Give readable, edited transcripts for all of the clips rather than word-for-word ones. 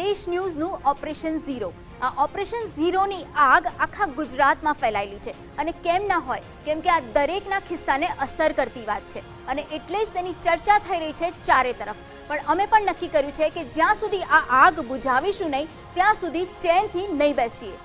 સંદેશ ન્યૂઝનું operation zero. આ operation ઝીરોની આગ આખા ગુજરાતમાં ફેલાયેલી છે અને કેમ ના હોય, કેમ કે આ દરેકના ખિસ્સાને અસર કરતી વાત છે અને એટલે જ તેની ચર્ચા થઈ રહી છે ચારે તરફ। પણ અમે પણ નક્કી કર્યું છે કે જ્યાં સુધી આ આગ બુઝાવીશું નહીં ત્યાં સુધી ચેનથી નહીં બેસીએ।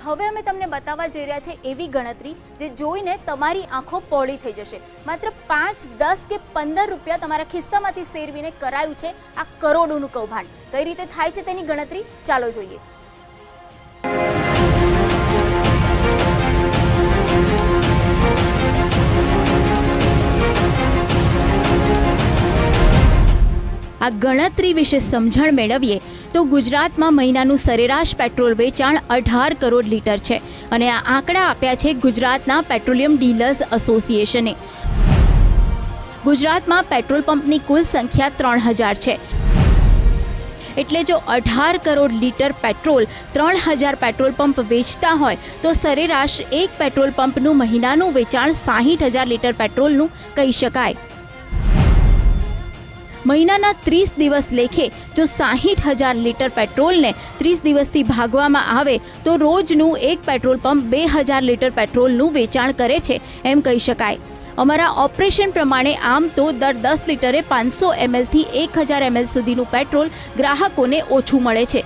હવે અમે તમને બતાવવા જઈ રહ્યા છે એવી ગણતરી જે જોઈને તમારી આંખો પોળી થઈ જશે। માત્ર 5, 10 કે 15 રૂપિયા તમારા ખિસ્સામાંથી સેરવીને કરાયું છે આ કરોડોનું કૌભાંડ। કઈ રીતે થાય છે તેની ગણતરી ચાલો જોઈએ। આ ગણતરી વિશે સમજણ મેળવીએ તો ગુજરાતમાં મહિનાનું સરેરાશ પેટ્રોલ વેચાણ 18 કરોડ લીટર છે અને આ આંકડા આપ્યા છે ગુજરાતના પેટ્રોલિયમ ડીલર્સ એસોસિએશને। ગુજરાતમાં પેટ્રોલ પંપની કુલ સંખ્યા 3000 છે, એટલે જો 18 crore litre petrol 3000 petrol pump વેચતા હોય તો સરેરાશ એક પેટ્રોલ પંપનું મહિનાનું વેચાણ 60,000 લીટર પેટ્રોલનું કહી શકાય। મહિનાના 30 દિવસ લેખે જો 60,000 લીટર પેટ્રોલને 30 દિવસથી ભાગવામાં આવે તો રોજનું એક પેટ્રોલ પંપ 2000 લીટર પેટ્રોલનું વેચાણ કરે છે એમ કહી શકાય। અમારા ઓપરેશન પ્રમાણે આમ તો દર 10 લીટરે 500 ml થી 1000 ml સુધીનું પેટ્રોલ ગ્રાહકોને ઓછું મળે છે,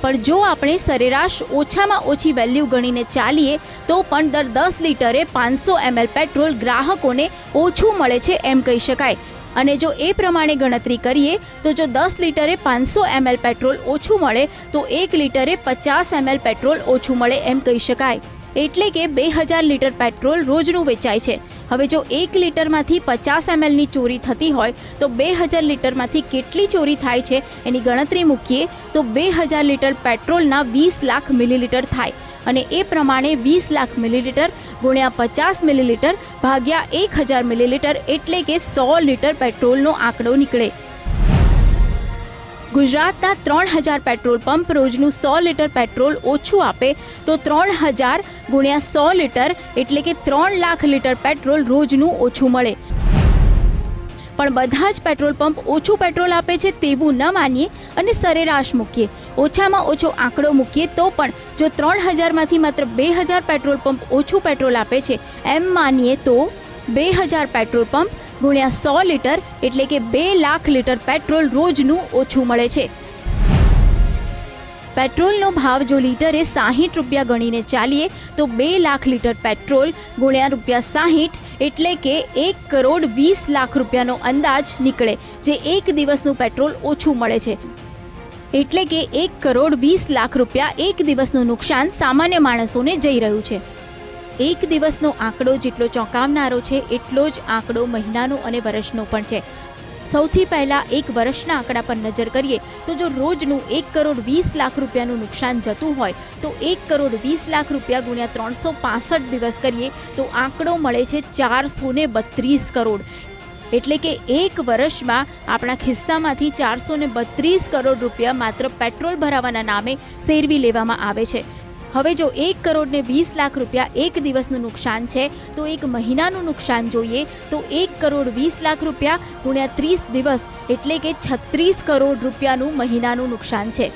પણ જો આપણે સરેરાશ ઓછામાં ઓછી વેલ્યુ ગણીને ચાલીએ તો પણ દર 10 લીટરે 500 ml પેટ્રોલ ગ્રાહકોને ઓછું મળે છે એમ કહી શકાય। અને જો એ પ્રમાણે ગણતરી કરીએ તો જો 10 લીટરે 500 ml પેટ્રોલ ઓછું મળે તો 1 લીટરે 50 ml પેટ્રોલ ઓછું મળે એમ કહી શકાય, એટલે કે 2000 લીટર પેટ્રોલ રોજનું વેચાય છે। હવે જો 1 લીટરમાંથી 50 mlની ચોરી થતી હોય તો 2000 લીટરમાંથી કેટલી ચોરી થાય છે એની ગણતરી મૂકીએ તો 2000 લીટર પેટ્રોલના 20 લાખ મિલીલીટર થાય અને એ પ્રમાણે 20 લાખ મિલીલીટર ગુણ્યા 50 મિલીલીટર ભાગ્યા 1000 મિલીલીટર એટલે કે 100 લીટર પેટ્રોલનો આંકડો નીકળે। ગુજરાતના 3000 પેટ્રોલ પંપ રોજનું 100 લીટર પેટ્રોલ ઓછું આપે તો 3000 ગુણ્યા 100 લીટર એટલે કે 3 લાખ લીટર પેટ્રોલ રોજનું ઓછું મળે। પણ બધા જ પેટ્રોલ પંપ ઓછું પેટ્રોલ આપે છે તેવું ન માનીએ અને સરેરાશ મૂકીએ, ઓછામાં ઓછો આંકડો મૂકીએ તો પણ જો 3000માંથી માત્ર 2000 પેટ્રોલ પંપ ઓછું પેટ્રોલ આપે છે એમ માનીએ તો 2000 પેટ્રોલ પંપ ગુણ્યા 100 લીટર એટલે કે 2 લાખ લીટર પેટ્રોલ રોજનું ઓછું મળે છે। પેટ્રોલનો ભાવ જો લીટરે 60 રૂપિયા ગણીને ચાલીએ તો 2 લાખ લીટર પેટ્રોલ ગુણ્યા ₹60 એટલે કે 1 કરોડ 20 લાખ રૂપિયાનો અંદાજ નીકળે, જે એક દિવસનું પેટ્રોલ ઓછું મળે છે। એટલે કે 1 કરોડ 20 લાખ રૂપિયા એક દિવસનું નુકસાન સામાન્ય માણસોને જઈ રહ્યું છે। એક દિવસનો આંકડો જેટલો ચોંકાવનારો છે એટલો જ આંકડો મહિનાનો અને વર્ષનો પણ છે। સૌથી પહેલા એક વર્ષના આંકડા પર નજર કરીએ તો જો રોજનું 1 કરોડ 20 લાખ રૂપિયાનું નુકસાન જતું હોય તો 1 કરોડ 20 લાખ રૂપિયા ગુણ્યા 365 દિવસ કરીએ તો આંકડો મળે છે 432 કરોડ, એટલે કે એક વર્ષમાં આપણા ખિસ્સામાંથી 432 કરોડ રૂપિયા માત્ર પેટ્રોલ ભરાવાના નામે સેરવી લેવામાં આવે છે। હવે જો 1 કરોડ ને 20 લાખ રૂપિયા એક દિવસનું નુકસાન છે તો એક મહિનાનું નુકસાન જોઈએ તો 1 કરોડ 20 લાખ રૂપિયા ગુણ્યા 30 દિવસ એટલે કે 36 કરોડ રૂપિયાનું મહિનાનું નુકસાન છે।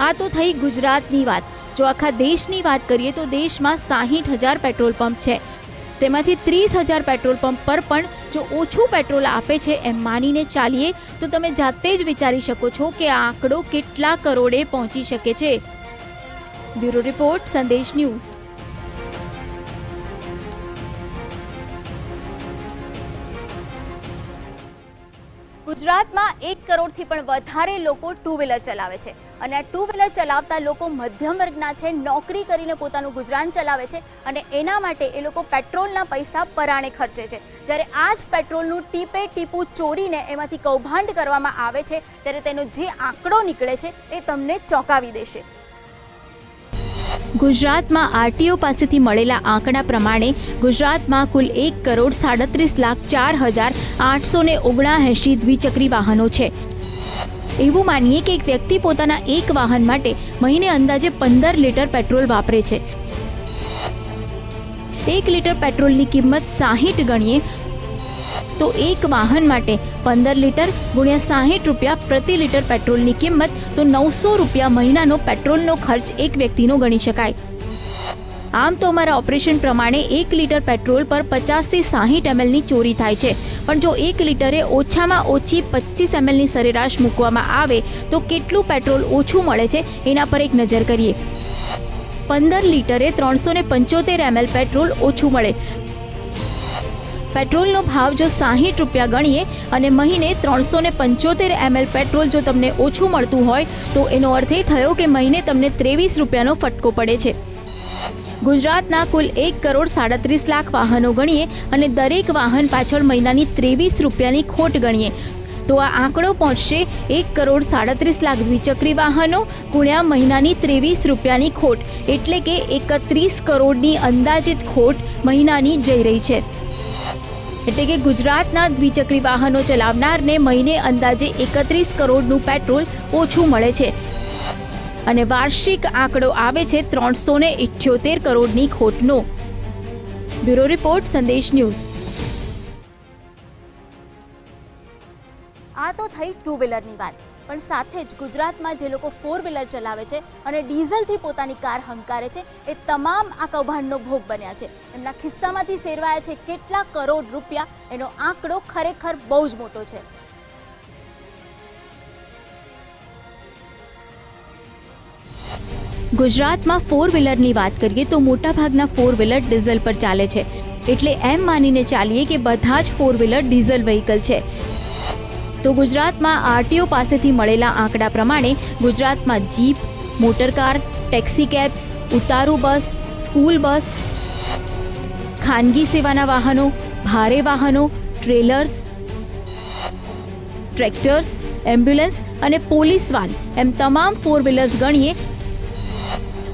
આ તો થઈ ગુજરાતની વાત। જો આખા દેશની વાત કરીએ તો દેશમાં 60,000 પેટ્રોલ પંપ છે, તેમાંથી 30,000 પેટ્રોલ પંપ પર પણ જો ઓછું પેટ્રોલ આપે છે એમ માનીને ચાલીએ તો તમે જાતે જ વિચારી શકો છો કે આ આંકડો કેટલા કરોડે પહોંચી શકે છે। ब्यूरो रिपोर्ट संदेश न्यूज। ગુજરાતમાં 1 કરોડથી પણ વધારે લોકો ટુ વ્હીલર ચલાવે છે અને આ ટુ વ્હીલર ચલાવતા લોકો મધ્યમ વર્ગના છે, નોકરી કરીને પોતાનું ગુજરાન ચલાવે છે અને એના માટે એ લોકો પેટ્રોલના પૈસા પરાણે ખર્ચે છે। જ્યારે આ જ પેટ્રોલનું ટીપે ટીપું ચોરીને એમાંથી કૌભાંડ કરવામાં આવે છે ત્યારે તેનો જે આંકડો નીકળે છે એ તમને ચોંકાવી દેશે। ગુજરાતમાં આરટીઓ પાસેથી મળેલા આંકડા પ્રમાણે ગુજરાતમાં કુલ 1,37,04,879 દ્વિચક્રી વાહનો છે। એવું માનીએ કે એક વ્યક્તિ પોતાના એક વાહન માટે મહિને અંદાજે 15 લીટર પેટ્રોલ વાપરે છે. 1 લીટર પેટ્રોલની કિંમત 60 ગણીએ તો એક વાહન માટે 15 લીટર ગુણ્યા 60 રૂપિયા પ્રતિ લીટર પેટ્રોલની કિંમત તો 900 રૂપિયા મહિનાનો પેટ્રોલનો ખર્ચ એક વ્યક્તિનો ગણી શકાય. આમ તો અમારા ઓપરેશન પ્રમાણે 1 લીટર પેટ્રોલ પર 50 થી 60 ml ની ચોરી થાય છે. પણ જો 1 લીટરે ઓછામાં ઓછી 25 ml ની સરેરાશ મૂકવામાં આવે તો કેટલું પેટ્રોલ ઓછું મળે છે એના પર એક નજર કરીએ. 15 લીટરે 375 ml પેટ્રોલ ઓછું મળે. પેટ્રોલનો ભાવ જો 60 રૂપિયા ગણીએ અને મહિને 375 ml પેટ્રોલ જો તમને ઓછું મળતું હોય તો એનો અર્થ એ થયો કે મહિને તમને 23 રૂપિયાનો ફટકો પડે છે. ગુજરાતના કુલ 1,37 લાખ વાહનો ગણીએ અને દરેક વાહન પાછળ મહિનાની 23 રૂપિયાની ખોટ ગણીએ તો આ આંકડો પહોંચશે 1,37 લાખ દ્વિચક્રી વાહનો ગુણ્યા મહિનાની 23 રૂપિયાની ખોટ, એટલે કે 31 કરોડની અંદાજિત ખોટ મહિનાની જઈ રહી છે. એટલે કે ગુજરાતના દ્વિચક્રી વાહનો ચલાવનારને મહિને અંદાજે 31 કરોડનું પેટ્રોલ ઓછું મળે છે અને વાર્ષિક આંકડો આવે છે 378 કરોડની ખોટનો. બ્યુરો રિપોર્ટ, સંદેશ ન્યૂઝ. આ તો થઈ ટુ વ્હીલરની વાત, પણ સાથે જ ગુજરાતમાં જે લોકો 4 વ્હીલર ચલાવે છે અને ડીઝલથી પોતાની કાર હંકારે છે એ તમામ આ કૌભાંડનો ભોગ બન્યા છે. એમના ખિસ્સામાંથી સેરવાયા છે કેટલા કરોડ રૂપિયા, એનો આંકડો ખરેખર બહુ જ મોટો છે. ગુજરાતમાં 4 વ્હીલરની વાત કરીએ તો મોટાભાગના 4 વ્હીલર ડીઝલ પર ચાલે છે. એટલે એમ માનીને ચાલીએ કે બધા જ 4 વ્હીલર ડીઝલ વ્હીકલ છે. તો ગુજરાતમાં આરટીઓ પાસેથી મળેલા આંકડા પ્રમાણે ગુજરાતમાં જીપ, મોટરકાર, ટેક્સી કેબ્સ, ઉતારુ બસ, સ્કૂલ બસ, ખાનગી સેવાના વાહનો, ભારે વાહનો, ટ્રેલર્સ, ટ્રેક્ટર્સ, એમ્બ્યુલન્સ અને પોલીસ વાન એમ તમામ 4 વ્હીલર્સ ગણીએ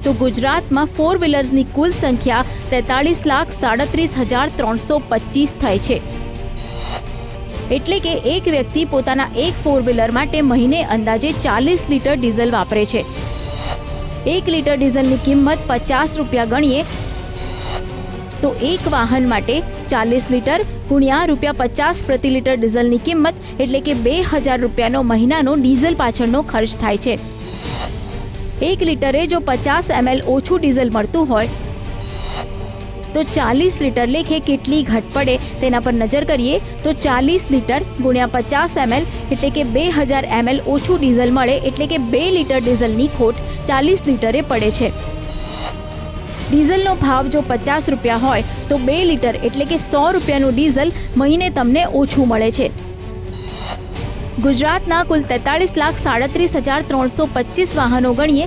તો ગુજરાતમાં 4 વ્હીલર્સની કુલ સંખ્યા 43,37,325 થાય છે. એટલે કે એક વ્યક્તિ પોતાના એક 4 વ્હીલર માટે મહિને અંદાજે 40 લીટર ડીઝલ વાપરે છે. 1 લીટર ડીઝલની કિંમત 50 રૂપિયા ગણીએ તો એક વાહન માટે 40 લીટર ગુણ્યા ₹50 પ્રતિ લીટર ડીઝલની કિંમત એટલે કે 2000 રૂપિયાનો મહિનાનો ડીઝલ પાછળનો ખર્ચ થાય છે. 1 લીટરે જો 50 ml ઓછું ડીઝલ મળતું હોય તો 40 લીટર લેખે કેટલી ઘટ પડે તેના પર નજર કરીએ તો 40 લીટર ગુણ્યા 50 ml એટલે કે 2000 ml ઓછું ડીઝલ મળે, એટલે કે 2 લીટર ડીઝલની ખોટ 40 લીટરે પડે છે. ડીઝલનો ભાવ જો 50 રૂપિયા હોય તો 2 લીટર એટલે કે 100 રૂપિયાનું ડીઝલ મહિને તમને ઓછું મળે છે. ગુજરાતના કુલ 43,37,325 વાહનો ગણીએ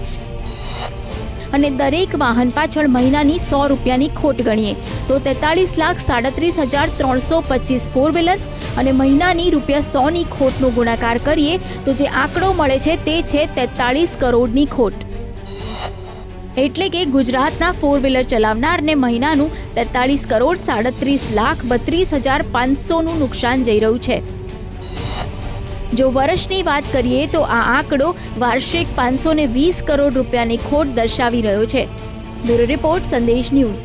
અને દરેક વાહન પાછળ મહિનાની 100 રૂપિયાની ખોટ ગણીએ તો 43,37,325 4 વ્હીલર્સ અને મહિનાની ₹100ની ખોટનો ગુણાકાર કરીએ તો જે આંકડો મળે છે તે છે 43 કરોડની ખોટ. એટલે કે ગુજરાતના 4 વ્હીલર ચલાવનારને મહિનાનું 43,37,32,500નું નુકસાન જઈ રહ્યું છે. જો વર્ષની વાત કરીએ તો આ આંકડો વાર્ષિક 520 કરોડ રૂપિયાની ખોટ દર્શાવી રહ્યો છે. બ્યુરો રિપોર્ટ, સંદેશ ન્યૂઝ.